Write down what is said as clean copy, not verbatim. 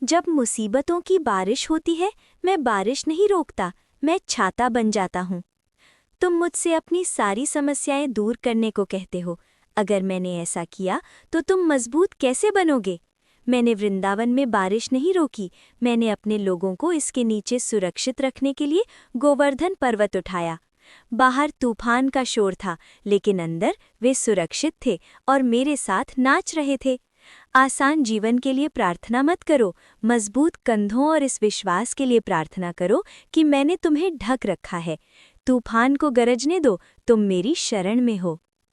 जब मुसीबतों की बारिश होती है, मैं बारिश नहीं रोकता, मैं छाता बन जाता हूँ। तुम मुझसे अपनी सारी समस्याएं दूर करने को कहते हो। अगर मैंने ऐसा किया तो तुम मजबूत कैसे बनोगे? मैंने वृंदावन में बारिश नहीं रोकी, मैंने अपने लोगों को इसके नीचे सुरक्षित रखने के लिए गोवर्धन पर्वत उठाया। बाहर तूफान का शोर था, लेकिन अंदर वे सुरक्षित थे और मेरे साथ नाच रहे थे। आसान जीवन के लिए प्रार्थना मत करो, मजबूत कंधों और इस विश्वास के लिए प्रार्थना करो कि मैंने तुम्हें ढक रखा है। तूफान को गरजने दो, तुम मेरी शरण में हो।